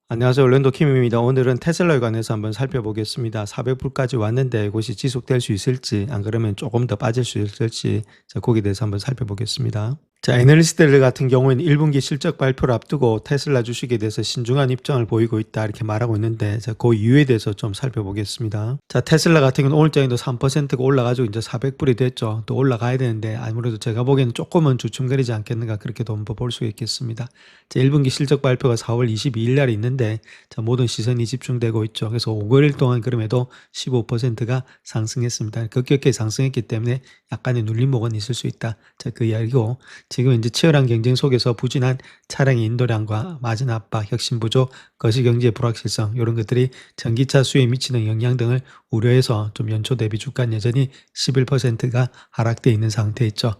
안녕하세요. orlando 킴입니다. 오늘은 테슬라에 관해서 한번 살펴보겠습니다. 400불까지 왔는데 이것이 지속될 수 있을지, 안 그러면 조금 더 빠질 수 있을지, 거기에 대해서 한번 살펴보겠습니다. 애널리스트들 같은 경우에는 1분기 실적 발표를 앞두고 테슬라 주식에 대해서 신중한 입장을 보이고 있다 이렇게 말하고 있는데, 그 이유에 대해서 좀 살펴보겠습니다. 테슬라 같은 경우는 오늘장에도 3%가 올라가지고 이제 400불이 됐죠. 또 올라가야 되는데 아무래도 제가 보기에는 조금은 주춤거리지 않겠는가, 그렇게도 한번 볼 수 있겠습니다. 1분기 실적 발표가 4월 22일 날 있는데 모든 시선이 집중되고 있죠. 그래서 5개월 동안 그럼에도 15%가 상승했습니다. 급격하게 상승했기 때문에 약간의 눌림목은 있을 수 있다. 그 이야기고, 지금 이제 치열한 경쟁 속에서 부진한 차량의 인도량과 마진 압박, 혁신 부족, 거시경제의 불확실성, 이런 것들이 전기차 수요에 미치는 영향 등을 우려해서 좀 연초 대비 주가는 여전히 11%가 하락되어 있는 상태에 있죠.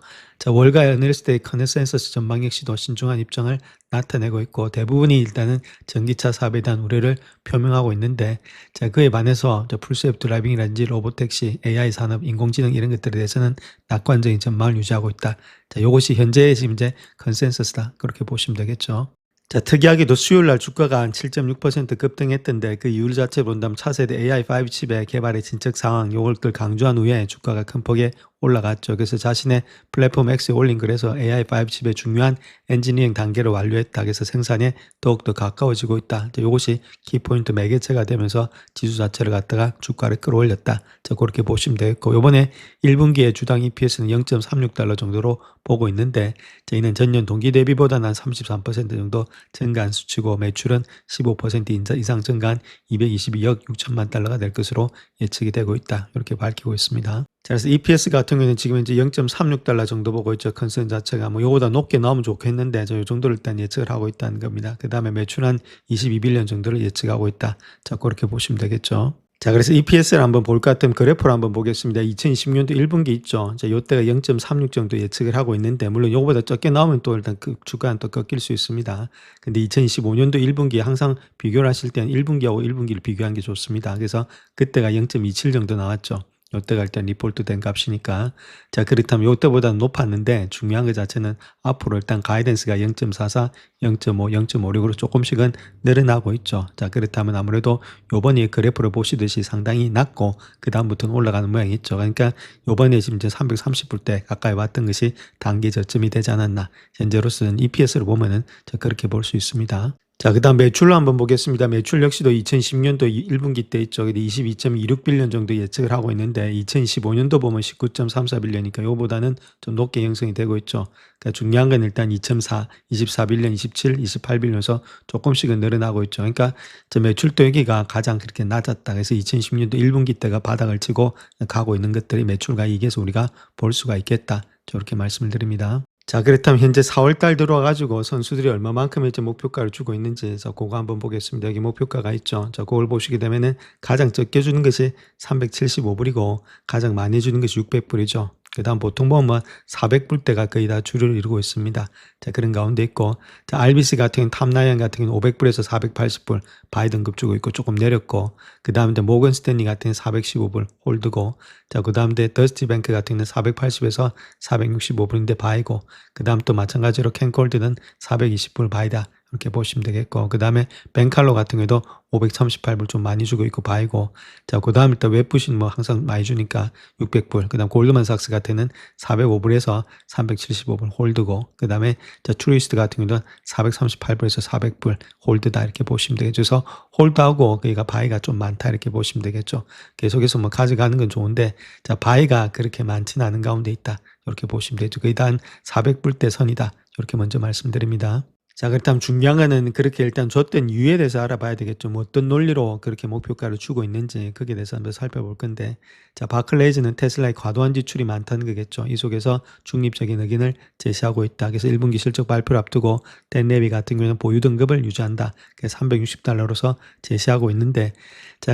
월가 애널리스트의 컨센서스 전망 역시도 신중한 입장을 나타내고 있고, 대부분이 일단은 전기차 사업에 대한 우려를 표명하고 있는데, 그에 반해서 풀셀프 드라이빙이라든지 로보택시, AI 산업, 인공지능 이런 것들에 대해서는 낙관적인 전망을 유지하고 있다. 요것이 현재의 지금 이제 컨센서스다, 그렇게 보시면 되겠죠. 특이하게도 수요일 날 주가가 한 7.6% 급등했던데, 그 이유 자체를 본다면 차세대 AI5 칩의 개발의 진척 상황, 요걸 강조한 후에 주가가 큰 폭에 올라갔죠. 그래서 자신의 플랫폼 X에 올린 글에서 AI5 칩의 중요한 엔지니어링 단계를 완료했다. 그래서 생산에 더욱더 가까워지고 있다. 요것이 키포인트 매개체가 되면서 지수 자체를 갖다가 주가를 끌어올렸다. 그렇게 보시면 되겠고, 요번에 1분기에 주당 EPS는 0.36달러 정도로 보고 있는데, 이는 전년 동기 대비보다는 한 33% 정도 증가한 수치고, 매출은 15% 이상 증가한 222억 6천만 달러가 될 것으로 예측이 되고 있다. 이렇게 밝히고 있습니다. 그래서 EPS 같은 경우는 지금 이제 0.36달러 정도 보고 있죠. 컨센 자체가 요거보다 높게 나오면 좋겠는데, 요 정도를 일단 예측을 하고 있다는 겁니다. 그 다음에 매출 한 22빌리언 정도를 예측하고 있다. 그렇게 보시면 되겠죠. 그래서 EPS를 한번 볼 것 같으면 그래프를 한번 보겠습니다. 2020년도 1분기 있죠. 요때가 0.36 정도 예측을 하고 있는데, 물론 요거보다 적게 나오면 또 일단 그 주가는 또 꺾일 수 있습니다. 근데 2025년도 1분기에 항상 비교를 하실 때는 1분기하고 1분기를 비교한 게 좋습니다. 그래서 그때가 0.27 정도 나왔죠. 요때가 일단 리포트 된 값이니까. 그렇다면 요때보다는 높았는데, 중요한 것 자체는 앞으로 일단 가이던스가 0.44, 0.5, 0.56으로 조금씩은 늘어나고 있죠. 그렇다면 아무래도 요번에 그래프를 보시듯이 상당히 낮고, 그다음부터는 올라가는 모양이 있죠. 그러니까 요번에 지금 이제 330불대 가까이 왔던 것이 단기 저점이 되지 않았나. 현재로서는 EPS를 보면은 그렇게 볼 수 있습니다. 그 다음 매출로 한번 보겠습니다. 매출 역시도 2010년도 1분기 때 있죠. 22.26빌리언 정도 예측을 하고 있는데, 2025년도 보면 19.34빌리언이니까 요거보다는 좀 높게 형성이 되고 있죠. 그러니까 중요한 건 일단 2.4, 24빌리언, 27, 28빌리언에서 조금씩은 늘어나고 있죠. 그러니까 매출도 여기가 가장 그렇게 낮았다. 그래서 2010년도 1분기 때가 바닥을 치고 가고 있는 것들이 매출과 이익에서 우리가 볼 수가 있겠다. 저렇게 말씀을 드립니다. 그렇다면 현재 4월 달 들어와가지고 선수들이 얼마만큼의 목표가를 주고 있는지 그거 한번 보겠습니다. 여기 목표가가 있죠. 그걸 보시게 되면은 가장 적게 주는 것이 375불이고 가장 많이 주는 것이 600불이죠. 그 다음 보통 보면 400불대가 거의 다 주류를 이루고 있습니다. 그런 가운데 있고, RBC 같은 경우는 탑라이언 같은 경우는 500불에서 480불 바이든급 주고 있고 조금 내렸고, 그 다음 모건 스탠리 같은 경우는 415불 홀드고, 그 다음 더스티뱅크 같은 경우는 480에서 465불인데 바이고, 그 다음 또 마찬가지로 캔콜드는 420불 바이다. 이렇게 보시면 되겠고, 그 다음에 벤칼로 같은 경우도 538불 좀 많이 주고 있고 바이고, 그 다음 일단 웹부신 항상 많이 주니까 600불, 그 다음 골드만삭스 같은 경우는 405불에서 375불 홀드고, 그 다음에 트루이스트 같은 경우는 438불에서 400불 홀드다 이렇게 보시면 되겠죠. 그래서 홀드하고 그러니까 바이가 좀 많다 이렇게 보시면 되겠죠. 계속해서 가져가는 건 좋은데, 바이가 그렇게 많지는 않은 가운데 있다 이렇게 보시면 되죠. 거의 다 한 400불대 선이다 이렇게 먼저 말씀드립니다. 그렇다면 중요한 거는 그렇게 일단 줬던 이유에 대해서 알아봐야 되겠죠. 어떤 논리로 그렇게 목표가를 주고 있는지 거기에 대해서 한번 살펴볼 건데, 바클레이즈는 테슬라의 과도한 지출이 많다는 거겠죠. 이 속에서 중립적인 의견을 제시하고 있다. 그래서 1분기 실적 발표를 앞두고 댄네비 같은 경우는 보유 등급을 유지한다. 그래서 360달러로서 제시하고 있는데,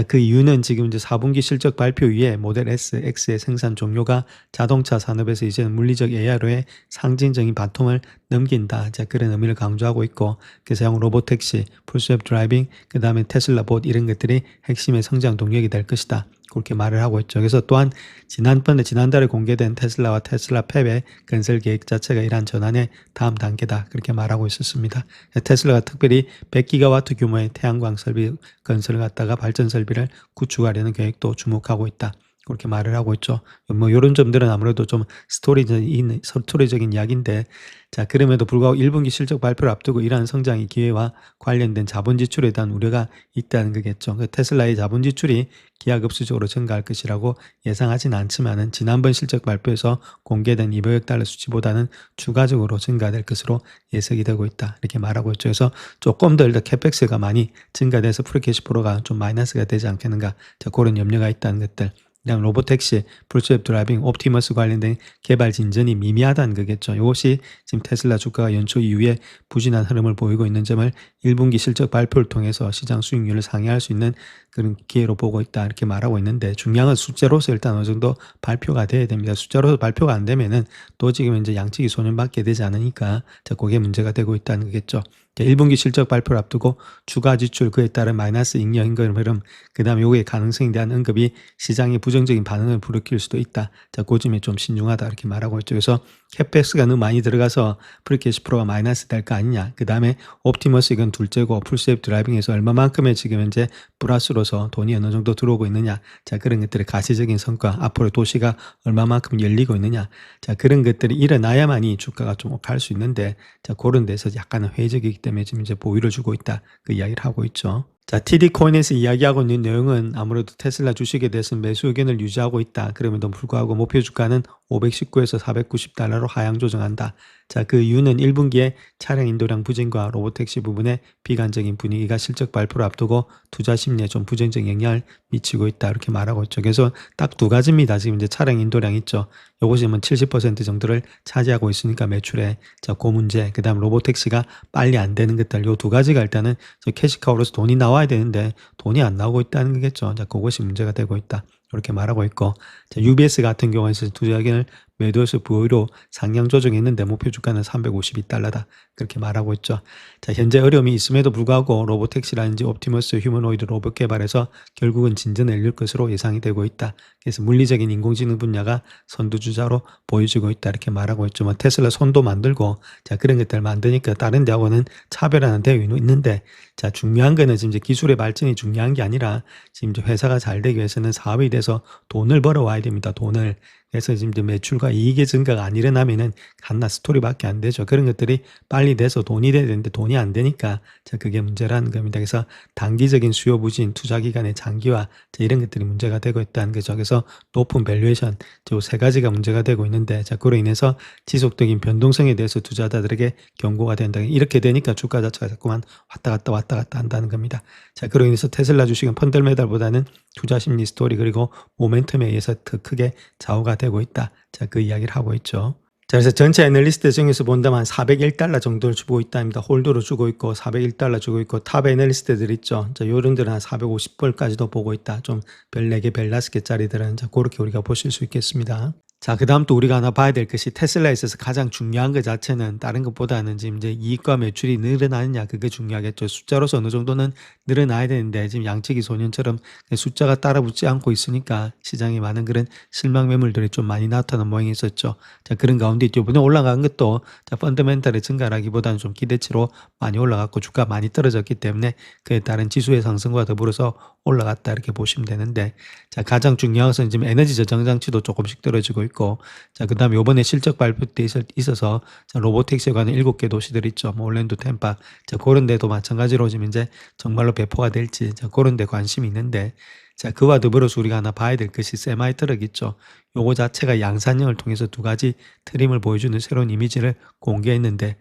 그 이유는 지금 이제 4분기 실적 발표 이후에 모델 S, X의 생산 종료가 자동차 산업에서 이제는 물리적 ARO의 상징적인 바통을 넘긴다. 그런 의미를 강조하고 하고 있고 그래서 향후 로보택시, 풀셀프 드라이빙, 그 다음에 테슬라 봇 이런 것들이 핵심의 성장 동력이 될 것이다. 그렇게 말을 하고 있죠. 그래서 또한 지난달에 공개된 테슬라와 테슬라 팹의 건설 계획 자체가 이러한 전환의 다음 단계다. 그렇게 말하고 있었습니다. 테슬라가 특별히 100기가와트 규모의 태양광 설비 건설을 갖다가 발전 설비를 구축하려는 계획도 주목하고 있다. 그렇게 말을 하고 있죠. 뭐 이런 점들은 아무래도 좀 스토리적인 이야기인데, 자 그럼에도 불구하고 1분기 실적 발표를 앞두고 이러한 성장의 기회와 관련된 자본 지출에 대한 우려가 있다는 거겠죠. 그 테슬라의 자본 지출이 기하급수적으로 증가할 것이라고 예상하지는 않지만은 지난번 실적 발표에서 공개된 200억 달러 수치보다는 추가적으로 증가될 것으로 예상이 되고 있다. 이렇게 말하고 있죠. 그래서 조금 더 캐펙스가 많이 증가돼서 프리캐시 플로가 좀 마이너스가 되지 않겠는가. 자, 그런 염려가 있다는 것들. 그다음 로보택시, 풀셀프 드라이빙, 옵티머스 관련된 개발 진전이 미미하다는 거겠죠. 이것이 지금 테슬라 주가가 연초 이후에 부진한 흐름을 보이고 있는 점을 1분기 실적 발표를 통해서 시장 수익률을 상회할 수 있는 그런 기회로 보고 있다. 이렇게 말하고 있는데 중요한 건 숫자로서 일단 어느 정도 발표가 돼야 됩니다. 숫자로서 발표가 안 되면은 또 지금 이제 양측이 손해받게 되지 않으니까 자, 그게 문제가 되고 있다는 거겠죠. 1분기 실적 발표를 앞두고 추가 지출 그에 따른 마이너스 잉여 현금 흐름 그 다음에 요게 가능성에 대한 언급이 시장의 부정적인 반응을 불러일으킬 수도 있다. 자, 그 점에 좀 신중하다 이렇게 말하고 있죠. 그래서 캐펙스가 너무 많이 들어가서 프리캐시 프로가 마이너스 될 거 아니냐. 그 다음에 옵티머스 이건 둘째고 풀셀프 드라이빙에서 얼마만큼의 지금 현재 플러스로서 돈이 어느 정도 들어오고 있느냐. 자, 그런 것들의 가시적인 성과 앞으로 도시가 얼마만큼 열리고 있느냐. 자, 그런 것들이 일어나야만이 주가가 좀 갈 수 있는데 자, 그런 데서 약간은 회의적이기 때문에 지금 이제 보위를 주고 있다. 그 이야기를 하고 있죠. 자, TD코인에서 이야기하고 있는 내용은 아무래도 테슬라 주식에 대해서 매수 의견을 유지하고 있다. 그럼에도 불구하고 목표 주가는 519에서 490달러로 하향 조정한다. 자, 그 이유는 1분기에 차량 인도량 부진과 로보택시 부분의 비관적인 분위기가 실적 발표를 앞두고 투자 심리에 좀 부정적 영향을 미치고 있다. 이렇게 말하고 있죠. 그래서 딱 두 가지입니다. 지금 이제 차량 인도량 있죠. 요것이 뭐 70% 정도를 차지하고 있으니까 매출에 자, 그 문제. 그다음 로보택시가 빨리 안 되는 것들. 요 두 가지가 일단은 캐시카우로서 돈이 나와야 되는데 돈이 안 나오고 있다는 거겠죠. 자, 그것이 문제가 되고 있다. 이렇게 말하고 있고, 자, UBS 같은 경우에는 투자 의견을 매도해서 부의로 상향 조정했는데 목표 주가는 352달러다. 그렇게 말하고 있죠. 자, 현재 어려움이 있음에도 불구하고 로보택시라든지 옵티머스 휴머노이드 로봇 개발에서 결국은 진전을 이룰 것으로 예상이 되고 있다. 그래서 물리적인 인공지능 분야가 선두주자로 보여지고 있다. 이렇게 말하고 있죠. 뭐 테슬라 손도 만들고 자, 그런 것들 만드니까 다른 데하고는 차별화는 되어 있는데 자, 중요한 거는 지금 이제 기술의 발전이 중요한 게 아니라 지금 이제 회사가 잘 되기 위해서는 사업에 대해서 돈을 벌어와야 됩니다. 돈을. 그래서 지금 이제 매출과 이익의 증가가 안 일어나면은 한낱 스토리밖에 안 되죠. 그런 것들이 빨리 돼서 돈이 돼야 되는데 돈이 안 되니까 자, 그게 문제라는 겁니다. 그래서 단기적인 수요 부진, 투자 기간의 장기화 자, 이런 것들이 문제가 되고 있다는 거죠. 그래서 높은 밸류에이션 저 세 가지가 문제가 되고 있는데 자, 그로 인해서 지속적인 변동성에 대해서 투자자들에게 경고가 된다. 이렇게 되니까 주가 자체가 자꾸만 왔다 갔다 한다는 겁니다. 자, 그로 인해서 테슬라 주식은 펀더메달보다는 투자 심리 스토리 그리고 모멘텀에 의해서 더 크게 좌우가 되고 있다. 자, 그 이야기를 하고 있죠. 자, 그래서 전체 애널리스트 중에서 본다면 401달러 정도를 주고 있답니다. 홀더로 주고 있고 401달러 주고 있고 탑 애널리스트들 있죠. 자, 요런들은 한 450불까지도 보고 있다. 좀 별 4개, 별 5개짜리들은 자, 그렇게 우리가 보실 수 있겠습니다. 자, 그 다음 또 우리가 하나 봐야 될 것이 테슬라에 있어서 가장 중요한 것 자체는 다른 것보다는 지금 이제 이익과 매출이 늘어나느냐 그게 중요하겠죠. 숫자로서 어느 정도는 늘어나야 되는데 지금 양측이 소년처럼 숫자가 따라붙지 않고 있으니까 시장에 많은 그런 실망 매물들이 좀 많이 나타난 모양이 있었죠. 자, 그런 가운데 이번에 올라간 것도 자, 펀더멘탈의 증가라기보다는 좀 기대치로 많이 올라갔고 주가 많이 떨어졌기 때문에 그에 따른 지수의 상승과 더불어서 올라갔다 이렇게 보시면 되는데 자, 가장 중요한 것은 지금 에너지 저장 장치도 조금씩 떨어지고 있고 자, 그 다음에 이번에 실적 발표 때 있어서 자, 로보택시에 관한 7개 도시들 있죠. 뭐 올랜도, 템파 자, 그런 데도 마찬가지로 지금 이제 정말로 배포가 될지 자, 그런 데 관심이 있는데 자, 그와 더불어서 우리가 하나 봐야 될 것이 세마이 트럭 있죠. 요거 자체가 양산형을 통해서 두 가지 트림을 보여주는 새로운 이미지를 공개했는데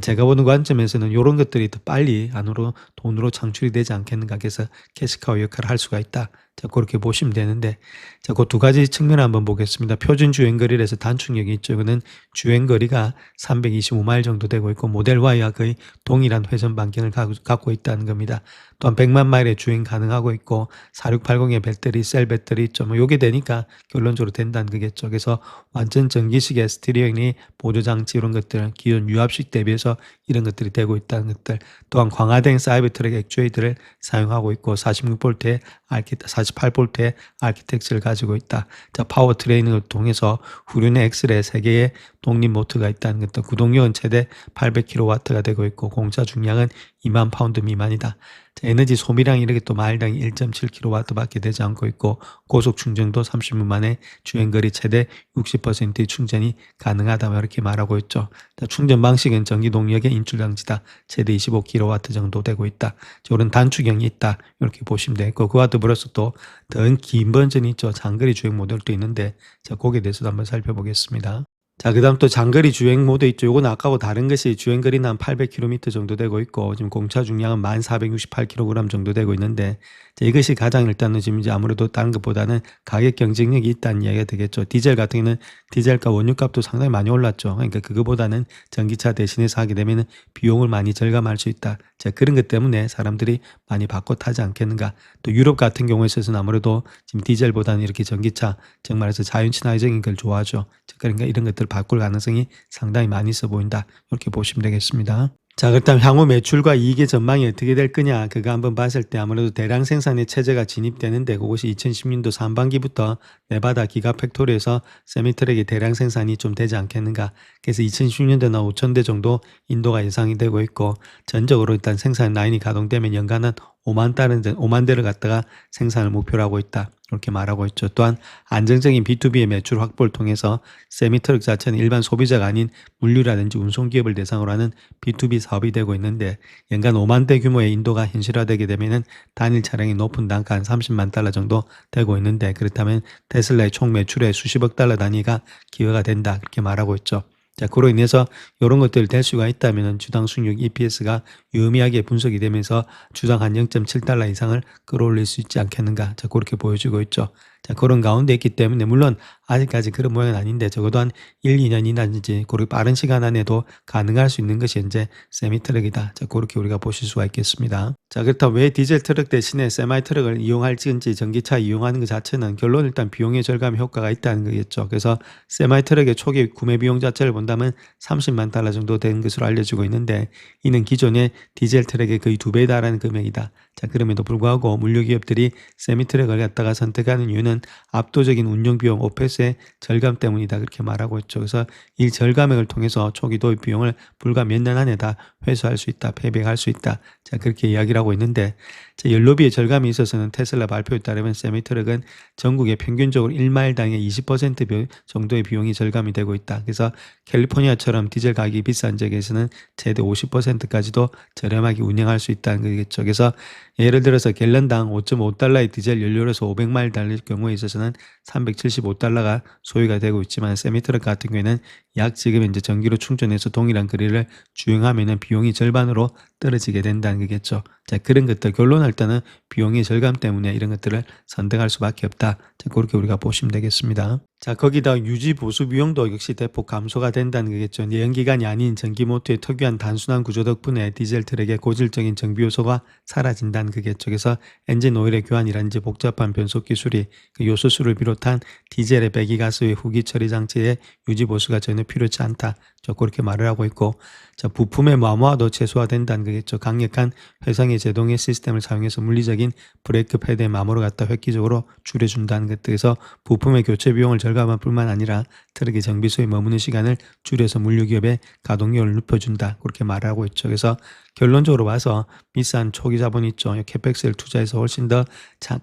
제가 보는 관점에서는 이런 것들이 더 빨리 안으로 돈으로 창출이 되지 않겠는가 해서 캐시카우 역할을 할 수가 있다. 자, 그렇게 보시면 되는데 자, 그 두 가지 측면을 한번 보겠습니다. 표준 주행거리에서 단축력이 있죠. 이거는 주행거리가 325마일 정도 되고 있고 모델 Y와 거의 동일한 회전 반경을 갖고 있다는 겁니다. 또한 100만 마일의 주행 가능하고 있고 4680의 배터리, 셀 배터리 있죠. 뭐 요게 되니까 결론적으로 된다. 된다는 거겠죠. 그래서 완전 전기식의 스티어링이 보조장치 이런 것들, 기존 유압식 대비해서 이런 것들이 되고 있다는 것들, 또한 광화된 사이버 트랙 액추에이터를 사용하고 있고 46V의 48V의 아키텍처를 가지고 있다. 자, 파워 트레이닝을 통해서 후륜의 엑셀에 3개의 독립 모터가 있다는 것도, 구동력은 최대 800kW가 되고 있고 공차 중량은 2만 파운드 미만이다. 자, 에너지 소비량이 이렇게 또 마일당 1.7kW밖에 되지 않고 있고 고속 충전도 30분 만에 주행거리 최대 60%의 충전이 가능하다, 이렇게 말하고 있죠. 자, 충전 방식은 전기 동력의 인출 장치다. 최대 25kW 정도 되고 있다. 이런 단축형이 있다, 이렇게 보시면 되고, 그와 더불어서 또 더 긴 버전이 있죠. 장거리 주행 모델도 있는데, 자, 거기에 대해서도 한번 살펴보겠습니다. 자, 그 다음 또 장거리 주행 모드 있죠. 요건 아까하고 다른 것이 주행거리는 한 800km 정도 되고 있고, 지금 공차 중량은 1468kg 정도 되고 있는데, 자, 이것이 가장 일단은 지금 이제 아무래도 다른 것보다는 가격 경쟁력이 있다는 이야기가 되겠죠. 디젤 같은 경우는 디젤값, 원유값도 상당히 많이 올랐죠. 그러니까 그거보다는 전기차 대신해서 하게 되면 비용을 많이 절감할 수 있다. 자, 그런 것 때문에 사람들이 많이 바꿔 타지 않겠는가. 또 유럽 같은 경우에 있어서는 아무래도 지금 디젤보다는 이렇게 전기차, 정말해서 자연 친화적인 걸 좋아하죠. 그러니까 이런 것들을 바꿀 가능성이 상당히 많이 있어 보인다, 이렇게 보시면 되겠습니다. 자, 그렇다면 향후 매출과 이익의 전망이 어떻게 될 거냐, 그거 한번 봤을 때 아무래도 대량 생산의 체제가 진입되는데, 그것이 2010년도 상반기부터 네바다 기가팩토리에서 세미트랙의 대량 생산이 좀 되지 않겠는가. 그래서 2010년도나 5,000대 정도 인도가 예상이 되고 있고, 전적으로 일단 생산 라인이 가동되면 연간 한 5만 대를 갖다가 생산을 목표로 하고 있다, 이렇게 말하고 있죠. 또한 안정적인 B2B의 매출 확보를 통해서 세미트럭 자체는 일반 소비자가 아닌 물류라든지 운송기업을 대상으로 하는 B2B 사업이 되고 있는데, 연간 5만 대 규모의 인도가 현실화되게 되면은 단일 차량의 높은 단가 한 30만 달러 정도 되고 있는데, 그렇다면 테슬라의 총 매출의 수십억 달러 단위가 기여가 된다, 그렇게 말하고 있죠. 자, 그로 인해서 이런 것들이 될 수가 있다면 주당 순이익 EPS가 유의미하게 분석이 되면서 주당 한 0.7달러 이상을 끌어올릴 수 있지 않겠는가. 자, 그렇게 보여지고 있죠. 자, 그런 가운데 있기 때문에 물론 아직까지 그런 모양은 아닌데, 적어도 한 1, 2년이나든지 그렇게 빠른 시간 안에도 가능할 수 있는 것이 이제 세미 트럭이다. 자, 그렇게 우리가 보실 수가 있겠습니다. 자, 그렇다면 왜 디젤 트럭 대신에 세마이 트럭을 이용할지인지, 전기차 이용하는 것 자체는 결론 일단 비용의 절감 효과가 있다는 거겠죠. 그래서 세마이 트럭의 초기 구매 비용 자체를 본다면 30만 달러 정도 되는 것으로 알려지고 있는데, 이는 기존의 디젤 트럭의 거의 2배에 달하는 금액이다. 자, 그럼에도 불구하고 물류기업들이 세미트럭을 갖다가 선택하는 이유는 압도적인 운영비용 오페스의 절감 때문이다, 그렇게 말하고 있죠. 그래서 이 절감액을 통해서 초기 도입 비용을 불과 몇 년 안에 다 회수할 수 있다, 폐백할 수 있다. 자, 그렇게 이야기를 하고 있는데, 자, 연료비의 절감이 있어서는 테슬라 발표에 따르면 세미트럭은 전국에 평균적으로 1마일당의 20% 정도의 비용이 절감이 되고 있다. 그래서 캘리포니아처럼 디젤 가격이 비싼 지역에서는 최대 50%까지도 저렴하게 운영할 수 있다는 거겠죠. 그래서 예를 들어서 갤런당 5.5달러의 디젤 연료로서 500마일 달릴 경우에 있어서는 375달러가 소요가 되고 있지만, 세미트럭 같은 경우에는 약 지금 이제 전기로 충전해서 동일한 거리를 주행하면은 비용이 절반으로 떨어지게 된다는 거겠죠. 자, 그런 것들 결론을 일단은 비용의 절감 때문에 이런 것들을 선택할 수밖에 없다. 자, 그렇게 우리가 보시면 되겠습니다. 자, 거기다 유지 보수 비용도 역시 대폭 감소가 된다는 거겠죠. 내연기관이 아닌 전기모터의 특유한 단순한 구조 덕분에 디젤 트럭의 고질적인 정비 요소가 사라진다는 거겠죠. 그래서 엔진 오일의 교환이라든지 복잡한 변속 기술이 그 요소수를 비롯한 디젤의 배기가스의 후기 처리 장치의 유지 보수가 전혀 필요치 않다. 그렇게 말을 하고 있고, 자, 부품의 마모화도 최소화된다는 거겠죠. 강력한 회상의 제동의 시스템을 사용해서 물리적인 브레이크 패드의 마모를 갖다 획기적으로 줄여준다는 것. 그래서 부품의 교체 비용을 절감할 뿐만 아니라 트럭의 정비소에 머무는 시간을 줄여서 물류기업의 가동률을 높여준다, 그렇게 말하고 있죠. 그래서 결론적으로 봐서 비싼 초기 자본 있죠. 캐펙스를 투자해서 훨씬 더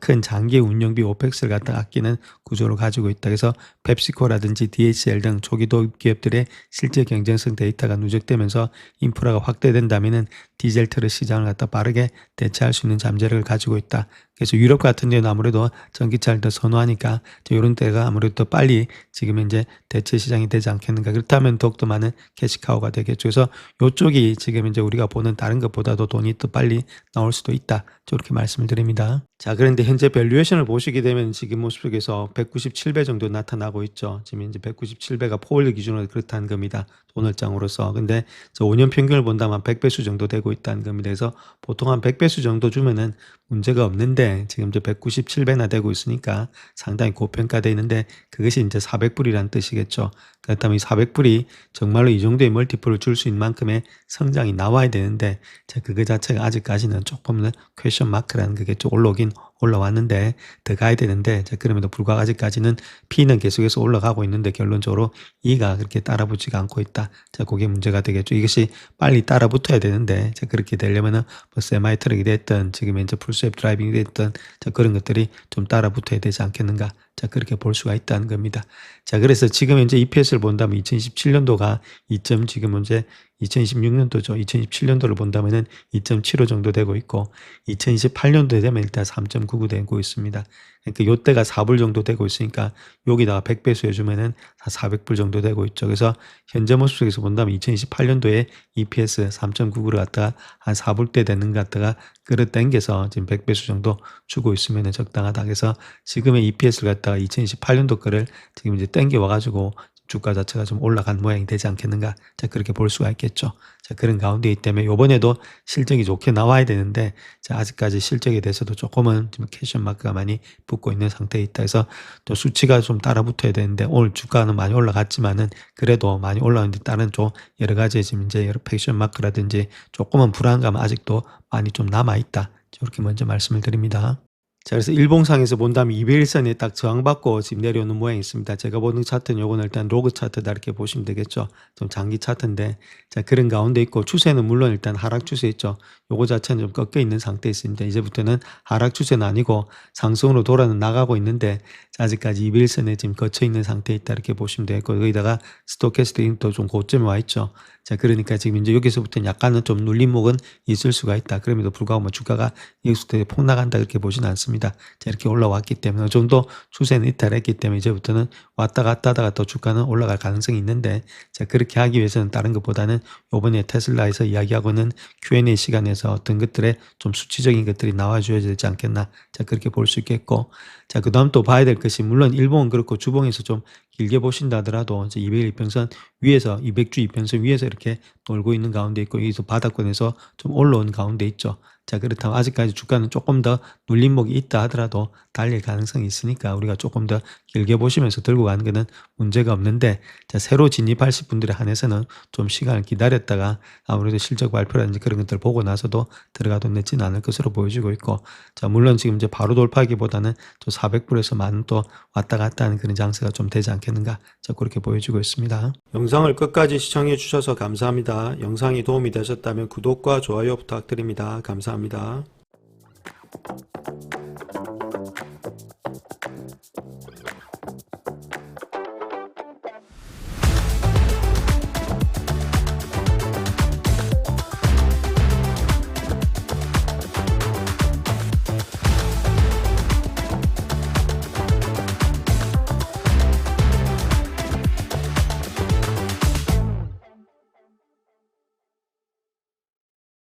큰 장기 운영비 오펙스를 갖다 아끼는 구조를 가지고 있다. 그래서 펩시코라든지 DHL 등 초기 도입 기업들의 실제 경쟁성 데이터가 누적되면서 인프라가 확대된다면은 디젤 트럭 시장을 갖다 빠르게 대체할 수 있는 잠재력을 가지고 있다. 그래서 유럽 같은 데는 아무래도 전기차를 더 선호하니까 이런 때가 아무래도 더 빨리 지금 이제 대체 시장이 되지 않겠는가. 그렇다면 더욱더 많은 캐시카우가 되겠죠. 그래서 이쪽이 지금 이제 우리가 보는 다른 것보다도 돈이 더 빨리 나올 수도 있다, 저렇게 말씀을 드립니다. 자, 그런데 현재 밸류에이션을 보시게 되면 지금 모습 속에서 197배 정도 나타나고 있죠. 지금 이제 197배가 포월드 기준으로 그렇다는 겁니다. 오늘장으로서. 근데 저 5년 평균을 본다면 100배수 정도 되고 있다는 겁니다. 그래서 보통 한 100배수 정도 주면은 문제가 없는데, 있는데 지금 이제 197배나 되고 있으니까 상당히 고평가되어 있는데 그것이 이제 400불이라는 뜻이겠죠. 그렇다면 이 400불이 정말로 이 정도의 멀티플을 줄 수 있는 만큼의 성장이 나와야 되는데 그거 자체가 아직까지는 조금은 퀘션 마크라는 그게 좀 올라왔는데 더 가야 되는데 그럼에도 불구하고 아직까지는 P는 계속해서 올라가고 있는데 결론적으로 E가 그렇게 따라붙지가 않고 있다. 그게 문제가 되겠죠. 이것이 빨리 따라붙어야 되는데 그렇게 되려면은 뭐 세마이 트럭이 됐든 지금 이제 풀스왑 드라이빙이 됐든 그런 것들이 좀 따라붙어야 되지 않겠는가. 그렇게 볼 수가 있다는 겁니다. 그래서 지금 이제 EPS를 본다면 2017년도가 지금 이제 2026년도죠. 2017년도를 본다면은 2.75 정도 되고 있고 2028년도에 되면 일단 3.99 되고 있습니다. 그러니까 요때가 4불 정도 되고 있으니까 여기다가 100배수 해주면은 400불 정도 되고 있죠. 그래서 현재 모습 속에서 본다면 2018년도에 EPS 3.99를 갖다가 한 4불대 되는 것 갖다가 끌어당겨서 지금 100배수 정도 주고 있으면 적당하다. 그래서 지금의 EPS를 갖다가 2028년도 거를 지금 이제 땡겨 와가지고 주가 자체가 좀 올라간 모양이 되지 않겠는가. 그렇게 볼 수가 있겠죠. 그런 가운데이기 때문에 요번에도 실적이 좋게 나와야 되는데 아직까지 실적에 대해서도 조금은 좀 퀘션 마크가 많이 붙고 있는 상태에 있다 해서 또 수치가 좀 따라 붙어야 되는데 오늘 주가는 많이 올라갔지만은 그래도 많이 올라오는데 다른 좀 여러 가지 지금 이제 여러 퀘션 마크라든지 조금은 불안감은 아직도 많이 좀 남아 있다. 이렇게 먼저 말씀을 드립니다. 그래서 일봉상에서 본다면 200일선에 딱 저항받고 지금 내려오는 모양이 있습니다. 제가 보는 차트는 요거는 일단 로그 차트다 이렇게 보시면 되겠죠. 좀 장기 차트인데 그런 가운데 있고 추세는 물론 일단 하락 추세 있죠. 요거 자체는 좀 꺾여 있는 상태에 있습니다. 이제부터는 하락 추세는 아니고 상승으로 돌아는 나가고 있는데 아직까지 200일선에 지금 거쳐 있는 상태에 있다 이렇게 보시면 되겠고 거기다가 스토캐스틱도 좀 고점에 와 있죠. 그러니까 지금 이제 여기서부터는 약간은 좀 눌림목은 있을 수가 있다. 그럼에도 불구하고 뭐 주가가 여기서부터 폭락한다 그렇게 보지는 않습니다. 이렇게 올라왔기 때문에 좀 더 추세는 이탈했기 때문에 이제부터는 왔다 갔다 하다가 또 주가는 올라갈 가능성이 있는데 그렇게 하기 위해서는 다른 것보다는 요번에 테슬라에서 이야기하고는 Q&A 시간에서 어떤 것들에 좀 수치적인 것들이 나와줘야 되지 않겠나. 그렇게 볼 수 있겠고 그 다음 또 봐야 될 것이 물론 일본은 그렇고 주봉에서 좀 길게 보신다 하더라도 이제 200일 이평선 위에서 200주 이평선 위에서 이렇게 돌고 있는 가운데 있고 여기서 바닥권에서 좀 올라온 가운데 있죠. 그렇다면 아직까지 주가는 조금 더 눌림목이 있다 하더라도 달릴 가능성이 있으니까 우리가 조금 더 길게 보시면서 들고 가는 것은 문제가 없는데 새로 진입하실 분들에 한해서는 좀 시간을 기다렸다가 아무래도 실적 발표라든지 그런 것들 보고 나서도 들어가도 늦지는 않을 것으로 보여지고 있고 물론 지금 이제 바로 돌파하기보다는 또 400불에서 많은 또 왔다 갔다 하는 그런 장세가 좀 되지 않겠는가 그렇게 보여지고 있습니다. 영상을 끝까지 시청해 주셔서 감사합니다. 영상이 도움이 되셨다면 구독과 좋아요 부탁드립니다. 감사합니다.